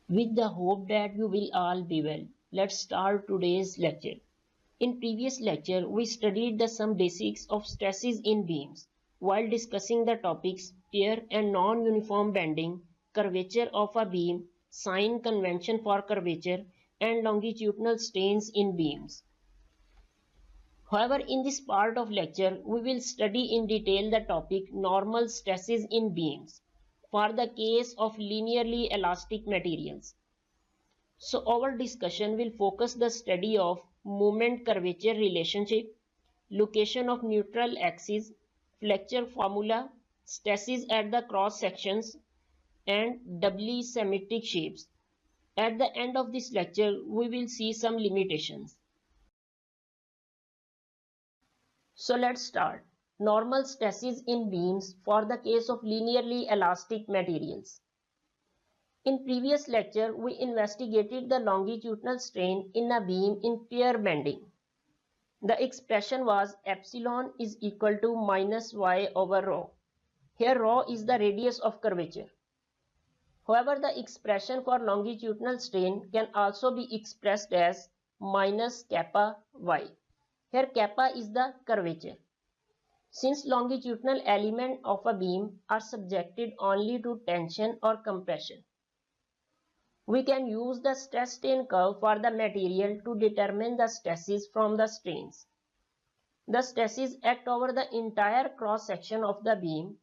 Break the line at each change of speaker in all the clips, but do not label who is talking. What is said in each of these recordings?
With the hope that you will all be well, let's start today's lecture. In previous lecture, we studied the some basics of stresses in beams while discussing the topics shear and non-uniform bending, curvature of a beam, sign convention for curvature, and longitudinal strains in beams. However, in this part of lecture, we will study in detail the topic normal stresses in beams for the case of linearly elastic materials. So our discussion will focus the study of moment curvature relationship, location of neutral axis, flexure formula, stresses at the cross sections, and doubly symmetric shapes. At the end of this lecture, we will see some limitations. So let's start. Normal stresses in beams for the case of linearly elastic materials. In previous lecture, we investigated the longitudinal strain in a beam in pair bending. The expression was epsilon is equal to minus y over rho. Here rho is the radius of curvature. However, the expression for longitudinal strain can also be expressed as minus kappa y. Here kappa is the curvature. Since longitudinal elements of a beam are subjected only to tension or compression, we can use the stress strain curve for the material to determine the stresses from the strains. The stresses act over the entire cross section of the beam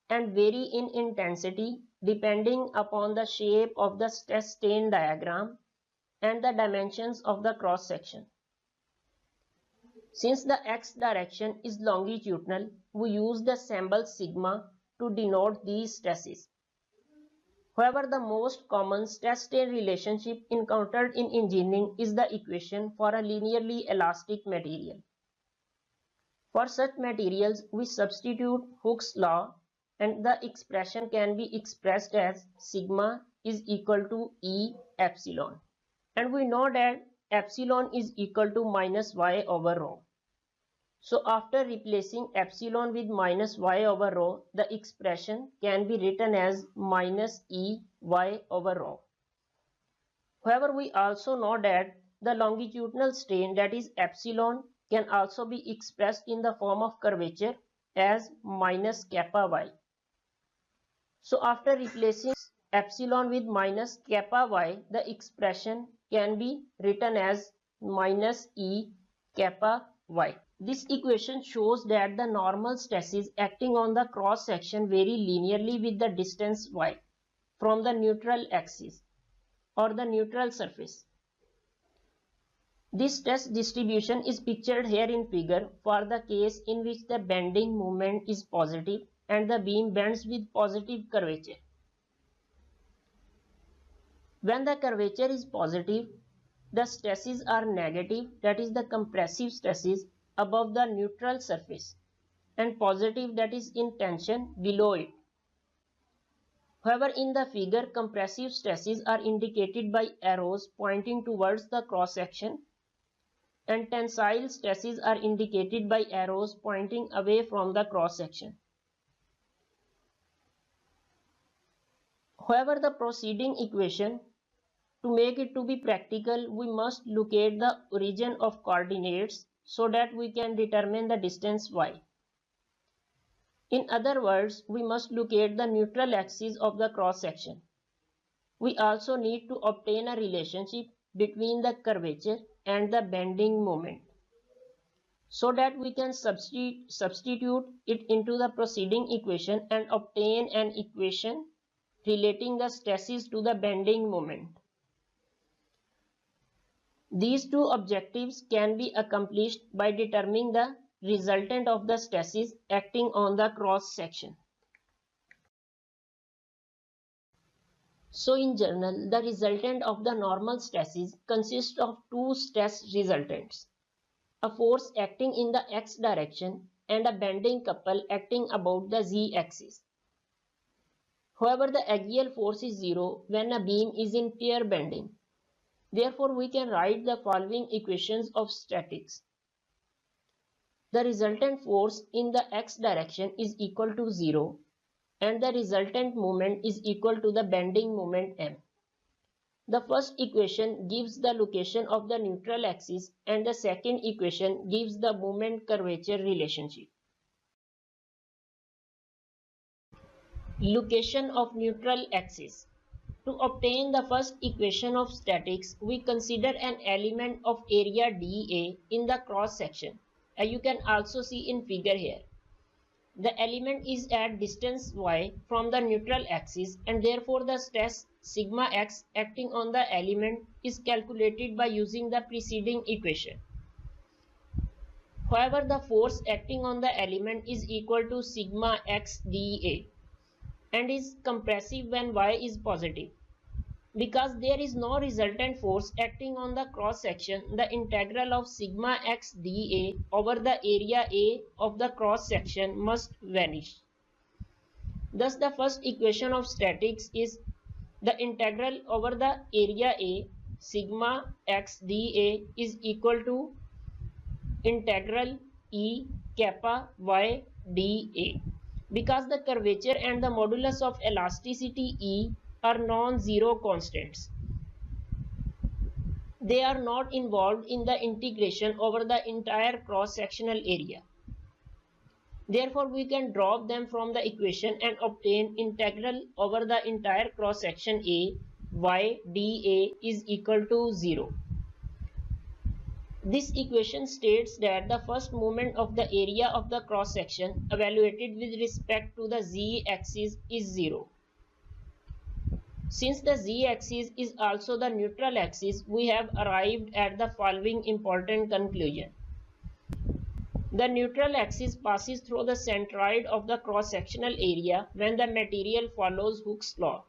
and vary in intensity depending upon the shape of the stress strain diagram and the dimensions of the cross section. Since the x direction is longitudinal, we use the symbol sigma to denote these stresses. However, the most common stress-strain relationship encountered in engineering is the equation for a linearly elastic material. For such materials, we substitute Hooke's law and the expression can be expressed as sigma is equal to E epsilon. And we know that epsilon is equal to minus y over rho. So after replacing epsilon with minus y over rho, the expression can be written as minus E y over rho. However, we also know that the longitudinal strain, that is epsilon, can also be expressed in the form of curvature as minus kappa y. So after replacing epsilon with minus kappa y, the expression can be written as minus E kappa y. This equation shows that the normal stresses acting on the cross section vary linearly with the distance y from the neutral axis or the neutral surface. This stress distribution is pictured here in figure for the case in which the bending moment is positive and the beam bends with positive curvature. When the curvature is positive, the stresses are negative, that is the compressive stresses above the neutral surface, and positive, that is in tension below it. However, in the figure, compressive stresses are indicated by arrows pointing towards the cross section and tensile stresses are indicated by arrows pointing away from the cross section. However, the preceding equation, to make it to be practical, we must locate the origin of coordinates so that we can determine the distance y. In other words, we must locate the neutral axis of the cross section. We also need to obtain a relationship between the curvature and the bending moment so that we can substitute it into the preceding equation and obtain an equation relating the stresses to the bending moment. These two objectives can be accomplished by determining the resultant of the stresses acting on the cross section. So in general, the resultant of the normal stresses consists of two stress resultants, a force acting in the x direction and a bending couple acting about the z axis. However, the axial force is zero when a beam is in pair bending. Therefore, we can write the following equations of statics. The resultant force in the x direction is equal to 0 and the resultant moment is equal to the bending moment m. The first equation gives the location of the neutral axis and the second equation gives the moment curvature relationship. Location of neutral axis. To obtain the first equation of statics, we consider an element of area dA in the cross section, as you can also see in figure here. The element is at distance y from the neutral axis and therefore the stress sigma x acting on the element is calculated by using the preceding equation. However, the force acting on the element is equal to sigma x dA and is compressive when y is positive. Because there is no resultant force acting on the cross section, the integral of sigma x dA over the area A of the cross section must vanish. Thus, the first equation of statics is the integral over the area A sigma x dA is equal to integral E kappa y dA. Because the curvature and the modulus of elasticity E are non-zero constants, they are not involved in the integration over the entire cross-sectional area. Therefore, we can drop them from the equation and obtain integral over the entire cross-section A y dA is equal to 0. This equation states that the first moment of the area of the cross-section evaluated with respect to the z-axis is 0. Since the z-axis is also the neutral axis, we have arrived at the following important conclusion. The neutral axis passes through the centroid of the cross-sectional area when the material follows Hooke's law,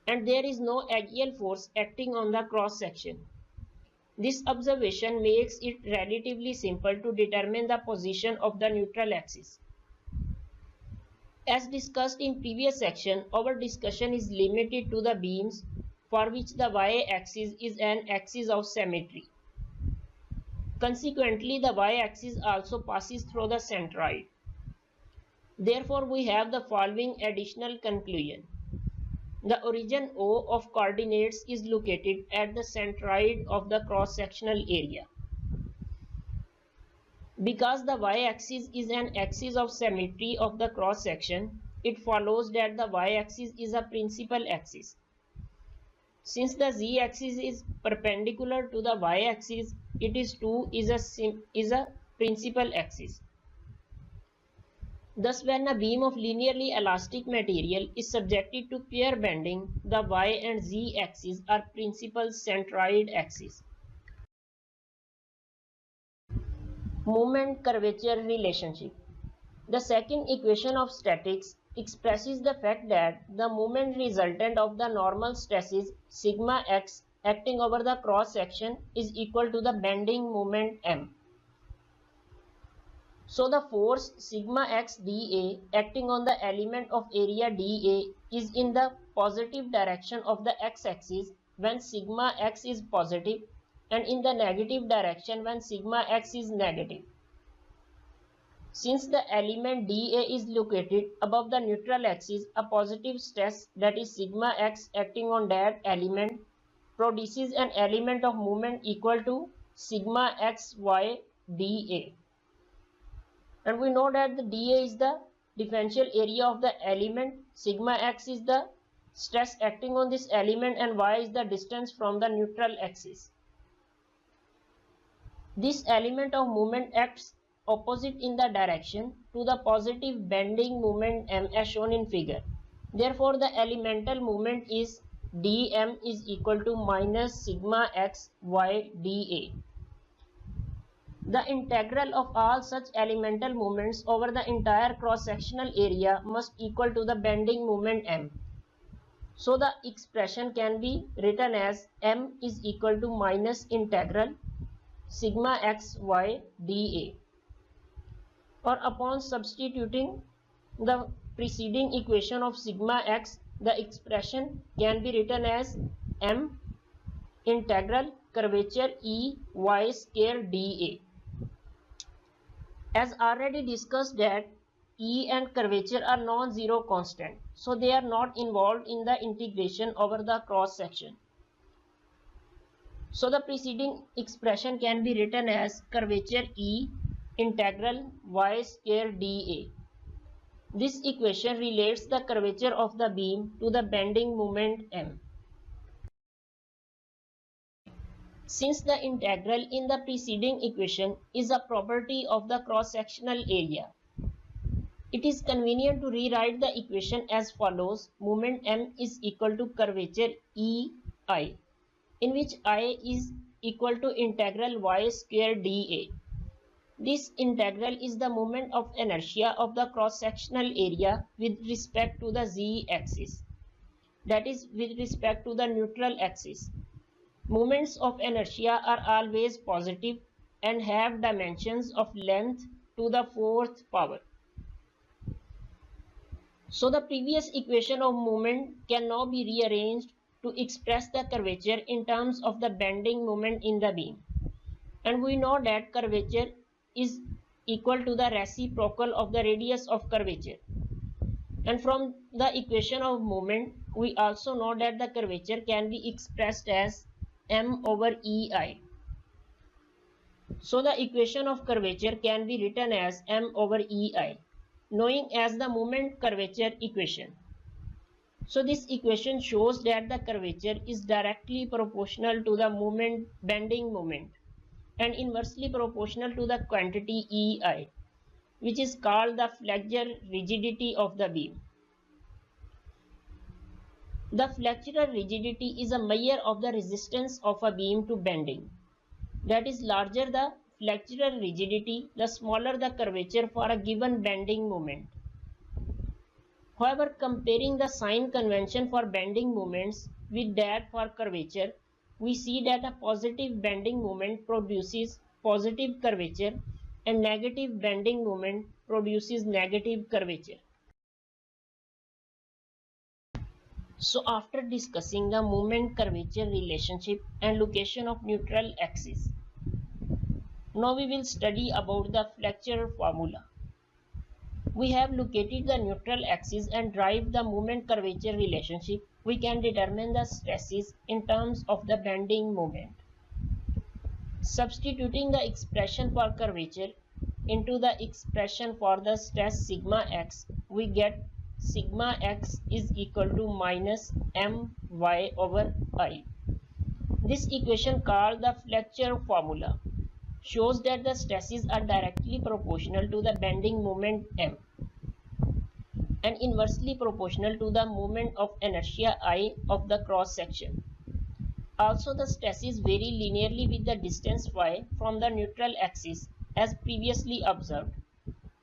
and there is no axial force acting on the cross-section. This observation makes it relatively simple to determine the position of the neutral axis. As discussed in previous section, our discussion is limited to the beams for which the y-axis is an axis of symmetry. Consequently, the y-axis also passes through the centroid. Therefore, we have the following additional conclusion. The origin O of coordinates is located at the centroid of the cross-sectional area. Because the y-axis is an axis of symmetry of the cross-section, it follows that the y-axis is a principal axis. Since the z-axis is perpendicular to the y-axis, it is too is a principal axis. Thus, when a beam of linearly elastic material is subjected to pair bending, the y and z axes are principal centroid axes. Moment curvature relationship. The second equation of statics expresses the fact that the moment resultant of the normal stresses sigma x acting over the cross section is equal to the bending moment m. So the force sigma x dA acting on the element of area dA is in the positive direction of the x-axis when sigma x is positive and in the negative direction when sigma x is negative. Since the element dA is located above the neutral axis, a positive stress, that is sigma x acting on that element, produces an element of moment equal to sigma xy dA. And we know that the dA is the differential area of the element, sigma x is the stress acting on this element, and y is the distance from the neutral axis. This element of moment acts opposite in the direction to the positive bending moment m as shown in figure. Therefore, the elemental moment is dm is equal to minus sigma x y dA. The integral of all such elemental moments over the entire cross-sectional area must equal to the bending moment m. So the expression can be written as m is equal to minus integral sigma x y dA. Or upon substituting the preceding equation of sigma x, the expression can be written as m integral curvature E y square dA. As already discussed that E and curvature are non-zero constant, so they are not involved in the integration over the cross section. So the preceding expression can be written as curvature E integral y square dA. This equation relates the curvature of the beam to the bending moment m. Since the integral in the preceding equation is a property of the cross-sectional area, it is convenient to rewrite the equation as follows. Moment m is equal to curvature EI, in which I is equal to integral y square dA. This integral is the moment of inertia of the cross-sectional area with respect to the z-axis, that is, with respect to the neutral axis. Moments of inertia are always positive and have dimensions of length to the fourth power. So the previous equation of moment can now be rearranged to express the curvature in terms of the bending moment in the beam. And we know that curvature is equal to the reciprocal of the radius of curvature. And from the equation of moment, we also know that the curvature can be expressed as m over EI. So the equation of curvature can be written as m over EI, knowing as the moment curvature equation. So this equation shows that the curvature is directly proportional to the moment bending moment and inversely proportional to the quantity EI, which is called the flexure rigidity of the beam. The flexural rigidity is a measure of the resistance of a beam to bending. That is, larger the flexural rigidity, the smaller the curvature for a given bending moment. However, comparing the sign convention for bending moments with that for curvature, we see that a positive bending moment produces positive curvature and negative bending moment produces negative curvature. So after discussing the moment curvature relationship and location of neutral axis, now we will study about the Flexure formula. We have located the neutral axis and derived the moment curvature relationship. We can determine the stresses in terms of the bending moment. Substituting the expression for curvature into the expression for the stress sigma x, we get sigma x is equal to minus my over I. This equation, called the Flexure formula, shows that the stresses are directly proportional to the bending moment m and inversely proportional to the moment of inertia I of the cross section. Also, the stresses vary linearly with the distance y from the neutral axis as previously observed.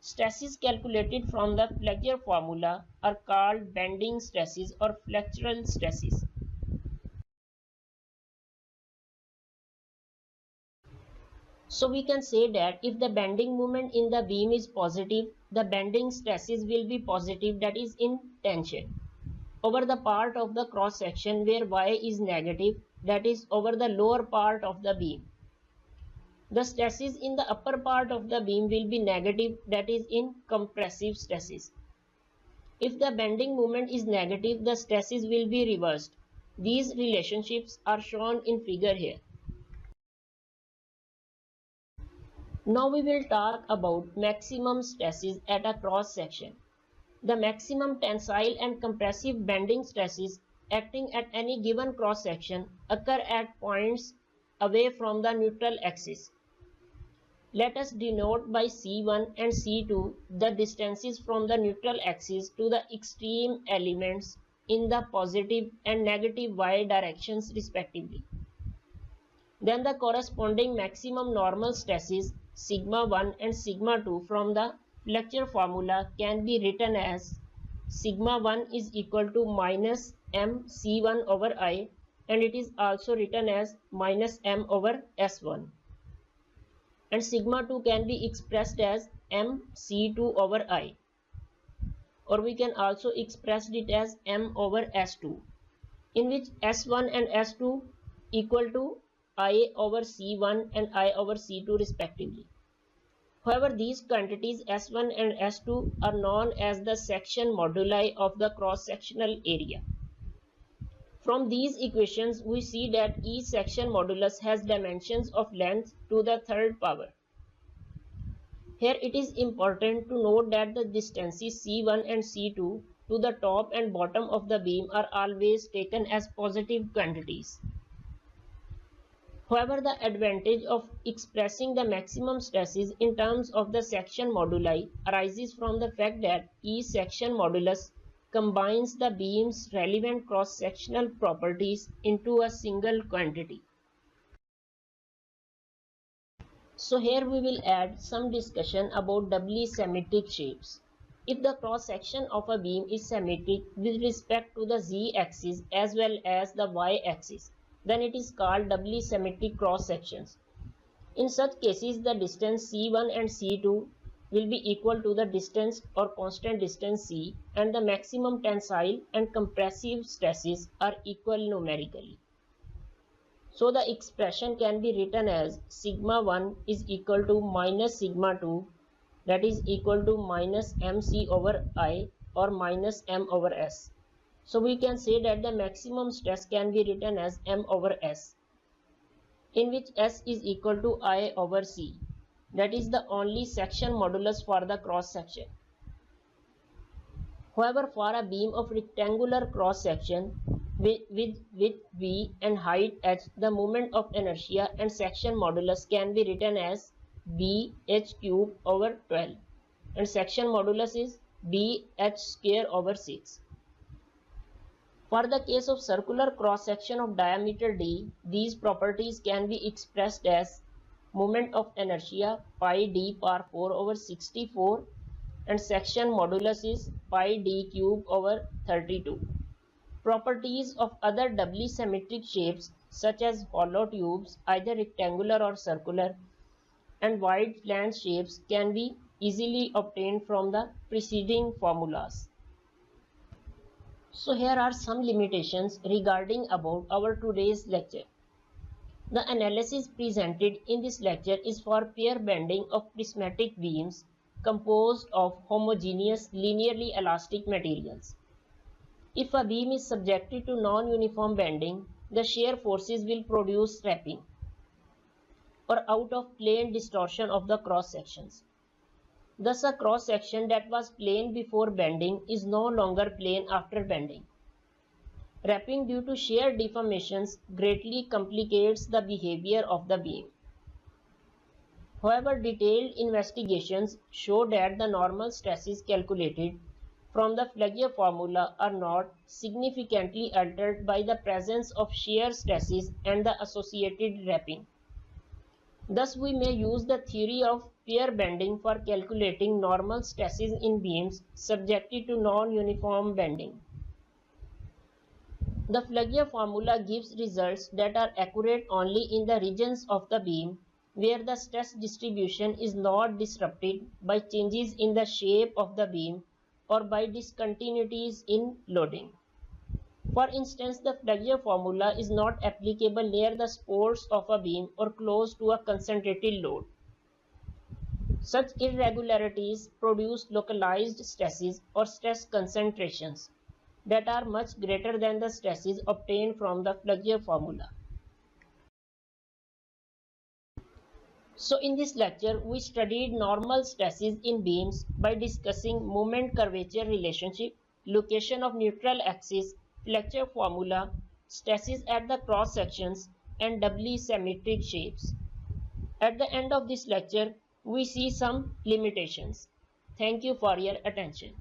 Stresses calculated from the Flexure formula are called bending stresses or flexural stresses. So we can say that if the bending moment in the beam is positive, the bending stresses will be positive, that is in tension, over the part of the cross section where y is negative, that is over the lower part of the beam. The stresses in the upper part of the beam will be negative, that is in compressive stresses. If the bending moment is negative, the stresses will be reversed. These relationships are shown in figure here. Now we will talk about maximum stresses at a cross section. The maximum tensile and compressive bending stresses acting at any given cross section occur at points away from the neutral axis. Let us denote by C1 and C2 the distances from the neutral axis to the extreme elements in the positive and negative y directions respectively. Then the corresponding maximum normal stresses sigma 1 and sigma 2 from the Flexure formula can be written as sigma 1 is equal to minus m c1 over I, and it is also written as minus m over s1. And sigma 2 can be expressed as m c2 over I, or we can also express it as m over s2, in which s1 and s2 equal to I over c1 and I over c2 respectively. However, these quantities s1 and s2 are known as the section moduli of the cross-sectional area. From these equations, we see that each section modulus has dimensions of length to the third power. Here it is important to note that the distances C1 and C2 to the top and bottom of the beam are always taken as positive quantities. However, the advantage of expressing the maximum stresses in terms of the section moduli arises from the fact that each section modulus combines the beam's relevant cross-sectional properties into a single quantity. So here we will add some discussion about doubly symmetric shapes. If the cross-section of a beam is symmetric with respect to the z-axis as well as the y-axis, then it is called doubly symmetric cross-sections. In such cases, the distance C1 and C2 will be equal to the distance or constant distance C, and the maximum tensile and compressive stresses are equal numerically. So the expression can be written as sigma 1 is equal to minus sigma 2, that is equal to minus mc over I or minus m over s. So we can say that the maximum stress can be written as m over s, in which s is equal to I over c. That is the only section modulus for the cross section. However, for a beam of rectangular cross section with width v and height h, the moment of inertia and section modulus can be written as b h cube over 12, and section modulus is b h square over 6. For the case of circular cross section of diameter d, these properties can be expressed as moment of inertia pi d power 4 over 64, and section modulus is pi d cube over 32. Properties of other doubly symmetric shapes such as hollow tubes, either rectangular or circular, and wide flange shapes can be easily obtained from the preceding formulas. So here are some limitations regarding about our today's lecture. The analysis presented in this lecture is for pair bending of prismatic beams composed of homogeneous linearly elastic materials. If a beam is subjected to non-uniform bending, the shear forces will produce wrapping or out of plane distortion of the cross sections. Thus, a cross section that was plane before bending is no longer plane after bending. Wrapping due to shear deformations greatly complicates the behavior of the beam. However, detailed investigations show that the normal stresses calculated from the Flexure formula are not significantly altered by the presence of shear stresses and the associated wrapping. Thus, we may use the theory of pair bending for calculating normal stresses in beams subjected to non-uniform bending. The Flexure formula gives results that are accurate only in the regions of the beam where the stress distribution is not disrupted by changes in the shape of the beam or by discontinuities in loading. For instance, the Flexure formula is not applicable near the supports of a beam or close to a concentrated load. Such irregularities produce localized stresses or stress concentrations that are much greater than the stresses obtained from the Flexure formula. So in this lecture, we studied normal stresses in beams by discussing moment curvature relationship, location of neutral axis, Flexure formula, stresses at the cross sections, and doubly symmetric shapes. At the end of this lecture, we see some limitations. Thank you for your attention.